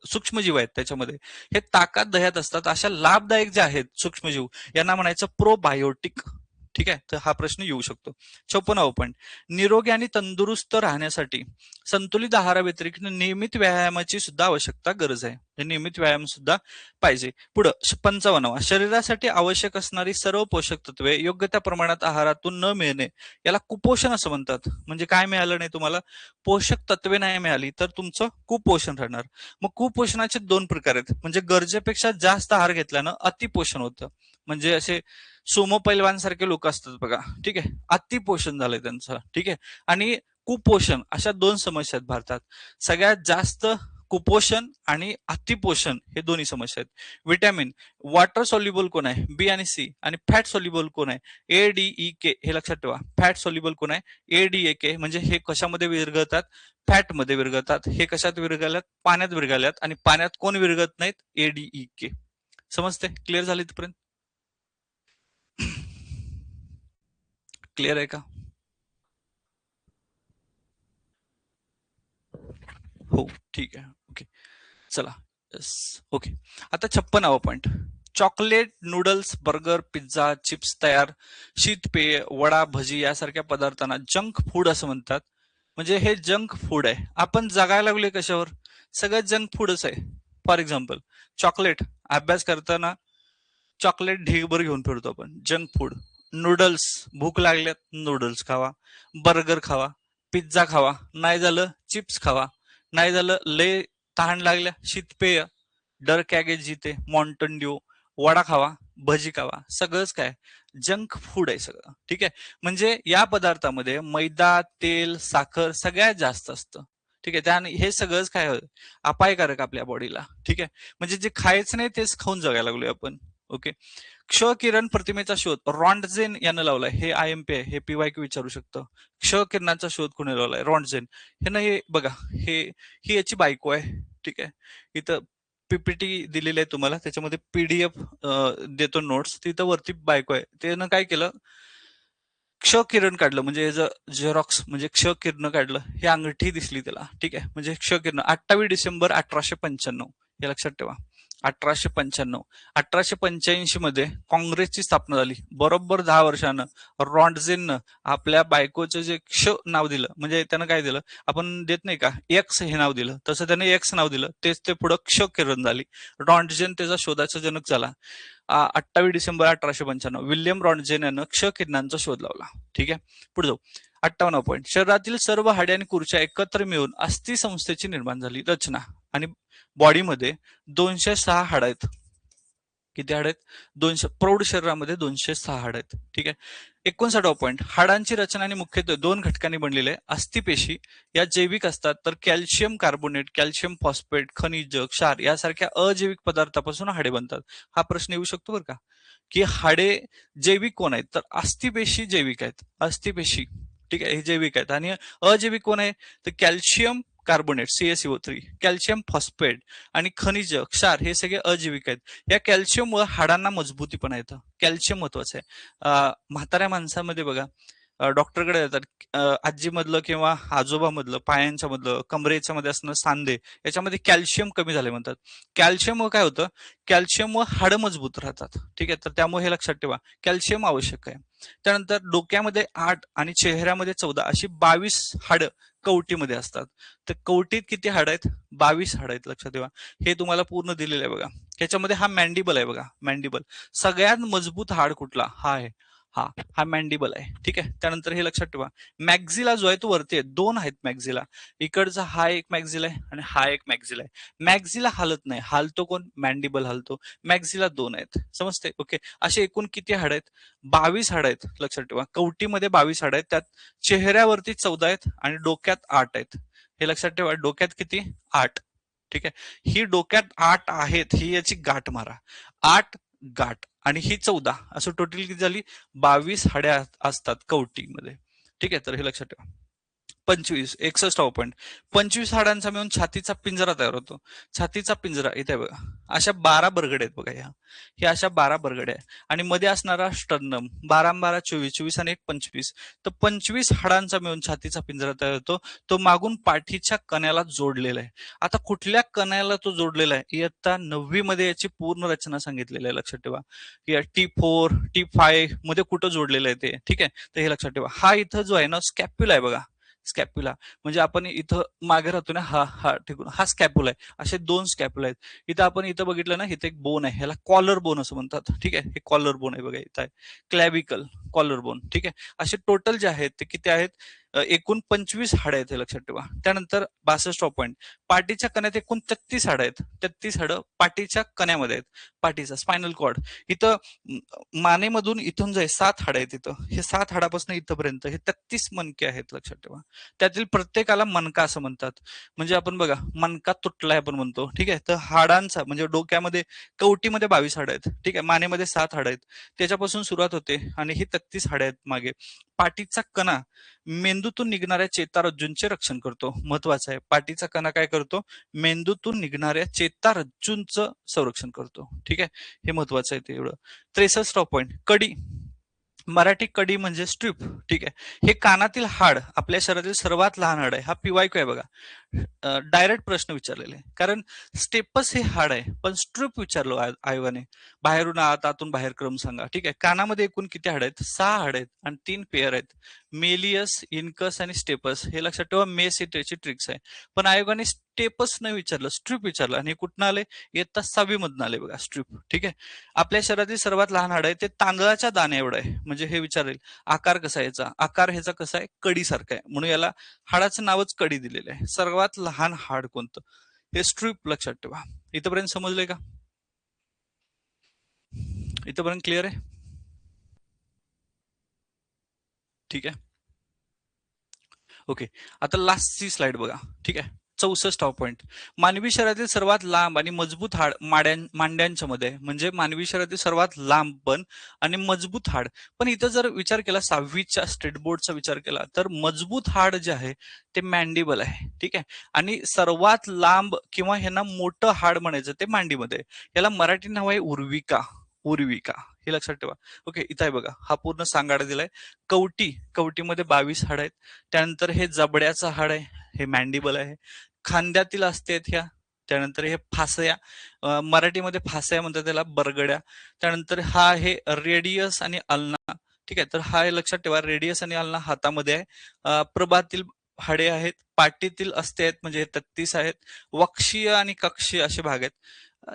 सूक्ष्मजीव आहेत त्याच्यामध्ये हे ताकात दह्यात असतात. अशा लाभदायक जे आहेत सूक्ष्मजीव यांना म्हणायचं प्रोबायोटिक. ठीक आहे, तर हा प्रश्न येऊ शकतो. 54 पॉईंट, निरोगी आणि तंदुरुस्त राहण्यासाठी संतुलित आहाराव्यतिरिक्त नियमित व्यायामाची सुद्धा आवश्यकता गरज आहे. नियमित व्यायाम सुद्धा पाहिजे. पुढं 55, शरीरासाठी आवश्यक असणारी सर्व पोषक तत्वे योग्य त्या प्रमाणात आहारातून न मिळणे याला कुपोषण असं म्हणतात. म्हणजे काय मिळालं नाही तुम्हाला? पोषक तत्वे नाही मिळाली तर तुमचं कुपोषण राहणार. मग कुपोषणाचे 2 प्रकार आहेत. म्हणजे गरजेपेक्षा जास्त आहार घेतल्यानं अतिपोषण होतं. म्हणजे असे सोमो पैलवान सारखे लोक असतात बघा, ठीक आहे, अतिपोषण झालंय त्यांचं. ठीक आहे, आणि कुपोषण अशा 2 समस्या आहेत भारतात. सगळ्यात जास्त कुपोषण आणि अतिपोषण हे दोन्ही समस्या आहेत. विटॅमिन वॉटर सॉल्युबल कोण आहे? बी आणि सी. आणि फॅट सॉल्युबल कोण आहे? A D E K. हे लक्षात ठेवा, फॅट सॉल्युबल कोण आहे? ए डी ए के. म्हणजे हे कशामध्ये विरघळतात? फॅट मध्ये विरघळतात. हे कशात विरघळल्यात? पाण्यात विरघळल्यात. आणि पाण्यात कोण विरघळत नाहीत? ए डी ई के. समजते? क्लिअर झाले इथपर्यंत? क्लिअर आहे का? हो ठीक आहे, ओके. चला, यस, ओके. आता 56 point, chocolate, noodles, burger, pizza, chips तयार शीतपेय, वडा, भजी यासारख्या पदार्थांना जंक फूड असं म्हणतात. म्हणजे हे जंक फूड आहे. आपण जगायला लागलोय कशावर? सगळं जंक फूडच आहे. फॉर एक्झाम्पल चॉकलेट, अभ्यास करताना चॉकलेट ढीगभर घेऊन फिरतो आपण, जंक फूड. नूडल्स, भूक लागल्यात नूडल्स खावा. बर्गर खावा. पिझ्झा खावा. नाही झालं चिप्स खावा. नाही झालं लय तहान लागल्या शीतपेय, डर कॅगेज जिथे, मॉन्टन ड्यू, वडा खावा, भजी खावा. सगळंच काय? जंक फूड आहे सगळं. ठीक आहे, म्हणजे या पदार्थामध्ये मैदा, तेल, साखर सगळ्यात जास्त असतं. ठीक आहे, त्याने हे सगळंच काय अपायकारक आपल्या बॉडीला. ठीक आहे, म्हणजे जे खायचं नाही तेच खाऊन जगायला लागलोय आपण. ओके. क्ष किरण प्रतिमेचा शोध रॉन्टझेन यानं लावलाय. हे IMP आहे, हे PYQ विचारू शकतं. क्ष किरणाचा शोध कोणी लावलाय? रॉन्टझेन. हे ना, हे बघा, ही याची बायको आहे. ठीक आहे, इथं PPT दिलेली आहे तुम्हाला, त्याच्यामध्ये PDF देतो नोट्स, तिथं वरती बायको आहे. त्यानं काय केलं? क्ष किरण काढलं, म्हणजे झेरॉक्स म्हणजे क्ष किरण काढलं. ही अंगठी दिसली त्याला. ठीक आहे, म्हणजे क्ष किरण. 28 डिसेंबर 1895, हे लक्षात ठेवा. 1895. 1885 मध्ये काँग्रेसची स्थापना झाली. बरोबर 10 वर्षानं रॉन्टझेननं आपल्या बायकोचं जे क्ष नाव दिलं, म्हणजे त्यानं काय दिलं, आपण देत नाही का एक्स हे नाव दिलं, तसं त्यानं एक्स नाव दिलं. तेच ते पुढं क्ष किरण झाली. रॉन्टझेन त्याचा शोधाचा जनक झाला. 28 डिसेंबर 1895 विल्यम रॉन्टझेन यानं क्ष किरणांचा शोध लावला. ठीक आहे, पुढे जाऊ. 58 पॉईंट, शरीरातील सर्व हाडे आणि कुरच्या एकत्र मिळून अस्थि संस्थेची निर्माण झाली. रचना आणि बॉडीमध्ये 206 हाड आहेत. किती हाड आहेत? 200. प्रौढ शरीरामध्ये 206 हाड आहेत. ठीक आहे. 59 पॉईंट, हाडांची रचना आणि मुख्यत्वे 2 घटकांनी बनलेले आहे. अस्थिपेशी या जैविक असतात, तर कॅल्शियम कार्बोनेट, कॅल्शियम फॉस्फेट, खनिज, क्षार यासारख्या अजैविक पदार्थापासून हाडे बनतात. हा प्रश्न येऊ शकतो बरं का, की हाडे जैविक कोण आहेत? तर अस्थिपेशी जैविक आहेत. अस्थिपेशी, ठीक आहे, हे जैविक आहेत. आणि अजैविक कोण आहे? तर calcium carbonate CaCO3, calcium phosphate आणि खनिज, क्षार हे सगळे अजैविक आहेत. या कॅल्शियममुळे हाडांना मजबूतीपणा येतं. कॅल्शियम महत्वाचं आहे. म्हाताऱ्या माणसामध्ये बघा, डॉक्टरकडे येतात, आजीमधलं किंवा आजोबामधलं, पायांच्या मधलं, कमरेच्या मध्ये असणं सांधे, याच्यामध्ये कॅल्शियम कमी झाले म्हणतात. कॅल्शियम काय होतं, कॅल्शियम व हाडं मजबूत राहतात. ठीक आहे, तर त्यामुळे हे लक्षात ठेवा, कॅल्शियम आवश्यक आहे. त्यानंतर डोक्यामध्ये 8 आणि चेहऱ्यामध्ये 14 अशी 22 हाडं कवटीमध्ये असतात. तर कवटीत किती हाड आहेत, 22 हाड आहेत, लक्षात ठेवा. हे तुम्हाला पूर्ण दिलेलं आहे बघा. ह्याच्यामध्ये हा मॅन्डिबल आहे बघा, मॅन्डिबल. सगळ्यात मजबूत हाड कुठला, हा आहे, हा हा मॅन्डिबल आहे. ठीक आहे, त्यानंतर हे लक्षात ठेवा, मॅक्झिला जो आहे तो वरती आहे, 2 आहेत मॅक्झिला. इकडचा हा एक मॅक्झिला आहे आणि हा एक मॅक्झिला आहे. मॅक्झिला हालत नाही, हालतो कोण, मॅन्डिबल हालतो. मॅक्झिला 2 आहेत, समजते. ओके, असे एकूण किती हाड आहेत, 22 हाड आहेत, लक्षात ठेवा. कवटीमध्ये 22 हाड आहेत, त्यात चेहऱ्यावरती 14 आहेत आणि डोक्यात 8 आहेत. हे लक्षात ठेवा, डोक्यात किती, 8. ठीक आहे, ही डोक्यात 8 आहेत, ही याची गाठ मारा, 8 गाठ आणि ही 14, असं टोटल किती झाली, 22 हाड्या असतात कवटीमध्ये. ठीक आहे, तर हे लक्षात ठेवा. 25 61 पॉईंट, 25 हाडांचा मिळून छातीचा पिंजरा तयार होतो. छातीचा पिंजरा इथे बघा, अशा 12 बरगडे आहेत बघा, ह्या अशा 12 बरगड्या आहे आणि मध्ये असणारा स्टर्नम, 12 12 24, 24 आणि 1 25. तर 25 हाडांचा मिळून छातीचा पिंजरा तयार होतो. तो मागून पाठीच्या कण्याला जोडलेला आहे. आता कुठल्या कण्याला तो जोडलेला आहे, इयत्ता 9वी मध्ये याची पूर्ण रचना सांगितलेली आहे, लक्षात ठेवा. T4 T5 मध्ये कुठं जोडलेलं आहे ते. ठीक आहे, तर हे लक्षात ठेवा. हा इथं जो आहे ना, स्कॅप्युला आहे बघा, स्कॅप्युला म्हणजे आपण इथं मागे राहतो ना, हा हा ठीक, हा स्कॅप्युला आहे. असे 2 स्कॅप्युला आहेत. इथं आपण इथं बघितलं ना, इथं एक बोन आहे, ह्याला कॉलर बोन असं म्हणतात. ठीक आहे, हे कॉलर बोन आहे बघा, इथं आहे क्लॅविकल, कॉलर बोन. ठीक आहे, असे टोटल जे आहेत ते किती आहेत, एकूण 25 हाडं आहेत, हे लक्षात ठेवा. त्यानंतर 62 पॉईंट, पाठीच्या कण्यात एकूण 33 हाडं आहेत. 33 हाडं पाठीच्या कण्यामध्ये आहेत. पाठीचा स्पायनल कॉर्ड इथं, मानेमधून इथून जे 7 हाडं आहेत, इथं हे 7 हाडापासून इथपर्यंत हे 33 मणके आहेत, लक्षात ठेवा. त्यातील प्रत्येकाला मणका असं म्हणतात. म्हणजे आपण बघा, मणका तुटलाय आपण म्हणतो. ठीक आहे, तर हाडांचा म्हणजे डोक्यामध्ये, कवटीमध्ये 22 हाडं आहेत. ठीक आहे, मानेमध्ये 7 हाडं आहेत, त्याच्यापासून सुरुवात होते आणि ही 33 हाडं आहेत मागे. पाठीचा कणा मेंदूतून निघणाऱ्या चेतारज्जूंचे रक्षण करतो. महत्वाचं आहे, पाठीचा कणा काय करतो, मेंदूतून निघणाऱ्या चेतारज्जूंचं संरक्षण करतो. ठीक आहे, हे महत्वाचं आहे ते एवढं. 63 पॉईंट, कडी, मराठी कडी म्हणजे स्ट्रिप. ठीक आहे, हे कानातील हाड आपल्या शरीरातील सर्वात लहान हाड आहे. हा PYQ आहे बघा, डायरेक्ट प्रश्न विचारलेले आहे. कारण स्टेपस हे हाड आहे, पण स्ट्रिप विचारलो आयोगाने, बाहेरून आत, आतून बाहेर क्रम सांगा. ठीक आहे, कानामध्ये एकूण किती हाड आहेत, 6 हाड आहेत आणि 3 पेअर आहेत, मेलियस, इनकस आणि स्टेपस. हे लक्षात ठेवा, मेस ही त्याची ट्रिक्स आहे. पण आयोगाने स्टेपस न विचारलं, स्ट्रिप विचारलं, आणि कुठनं आले, इयत्ता 6वी मधून आले बघा, स्ट्रिप. ठीक आहे, आपल्या शरीरातील सर्वात लहान हाड आहे ते तांदळाच्या दाण्या एवढं आहे. म्हणजे हे विचारेल, आकार कसा याचा, आकार ह्याचा कसा आहे, कडी सारखा आहे, म्हणून याला हाडाचं नावच कडी दिलेलं आहे. सर्वात लहान हाड कोणतं, हे स्ट्रिप, लक्षात ठेवा. इथपर्यंत समजलंय का, इथपर्यंत क्लिअर आहे. ठीक आहे, ओके. आता लास्टची स्लाइड बघा. ठीक आहे, 64 पॉईंट, मानवी शरीरातील सर्वात लांब आणि मजबूत हाड मांड्यांच्या मध्ये, म्हणजे मानवी शरीरातील सर्वात लांब पण आणि मजबूत हाड. पण इथं जर विचार केला, 6वीच्या स्टेट बोर्डचा विचार केला, तर मजबूत हाड जे आहे ते मॅन्डिबल आहे. ठीक आहे, आणि सर्वात लांब किंवा ह्यांना मोठं हाड म्हणायचं ते मांडीमध्ये, याला मराठी नाव आहे उर्विका. उर्विका, हे लक्षात ठेवा. ओके, इथं आहे बघा, हा पूर्ण सांगाडा दिलाय. कवटीमध्ये 22 हाड आहेत. त्यानंतर हे जबड्याचं हाड आहे, हे मॅन्डिबल आहे. खांद्यातील असते ह्या. त्यानंतर हे फासया, मराठीमध्ये फासया म्हणतात त्याला, बरगड्या. त्यानंतर हा आहे रेडियस आणि अल्ना. ठीक आहे, तर हा लक्षात ठेवा, रेडियस आणि अल्ना हातामध्ये आहे. प्रभातील हाडे आहेत, पाठीतील असते आहेत, म्हणजे 33 आहेत. वक्षीय आणि कक्षीय असे भाग आहेत.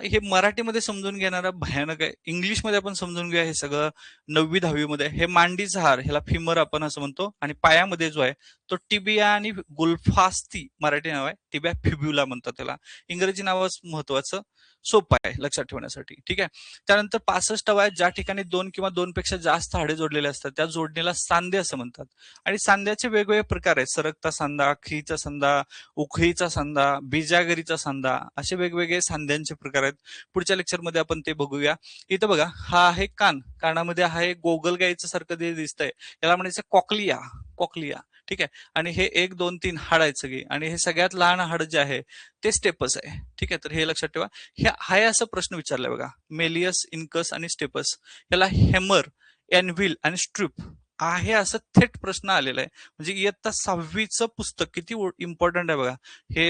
हे मराठीमध्ये समजून घेणारा भयानक आहे. इंग्लिशमध्ये आपण समजून घेऊया, हे सगळं 9वी 10वी मध्ये. हे मांडीचा हार, ह्याला फिमर आपण असं म्हणतो, आणि पायामध्ये जो आहे तो टिबिया आणि गुल्फास्ती, मराठी नाव आहे, टिबिया फिब्युला म्हणतात त्याला. इंग्रजी नावच महत्वाचं, सोपं आहे लक्षात ठेवण्यासाठी. ठीक आहे, त्यानंतर 65 वयात ज्या ठिकाणी 2 किंवा 2 पेक्षा जास्त हाडे जोडलेले असतात त्या जोडणीला सांधे असं म्हणतात. आणि सांध्याचे वेगवेगळे प्रकार आहेत, सरकता सांधा, खिळीचा सांधा, उखळीचा सांधा, बिजागरीचा सांधा, असे वेगवेगळे सांध्यांचे प्रकार आहेत. पुढच्या लेक्चरमध्ये आपण ते बघूया. इथं बघा, हा आहे कान, कानामध्ये आहे गोगल गाईचं सारखं जे दिसतंय, याला म्हणायचं कॉकलिया. कॉकलिया, ठीक आहे, आणि हे 1 2 3 हाड आहेत सगळी, आणि हे सगळ्यात लहान हाड जे आहे ते स्टेपस आहे. ठीक आहे, तर हे लक्षात ठेवा. हे हाय असं प्रश्न विचारलाय बघा, मेलियस, इनकस आणि स्टेपस. याला हेमर, एनव्हिल आणि स्ट्रिप आहे असं थेट प्रश्न आलेला आहे. म्हणजे इयत्ता 6वीचं पुस्तक किती इम्पॉर्टंट आहे बघा. हे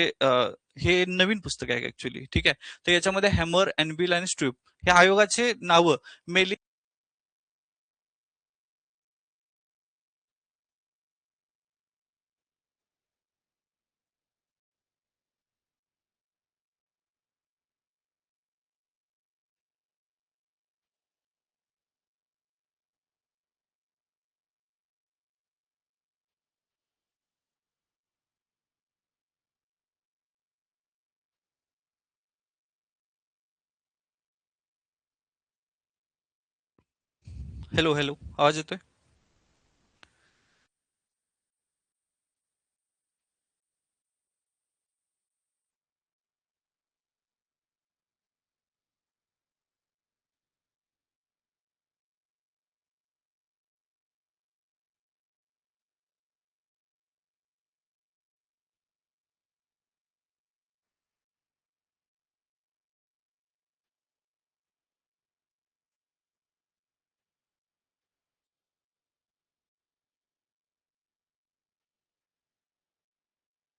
हे नवीन पुस्तक आहे ऍक्च्युली. ठीक आहे. तर याच्यामध्ये हॅमर, अँबिल आणि स्ट्रिप हे आयोगाचे नावं मेली. Hello, hello. आवाज येतोय?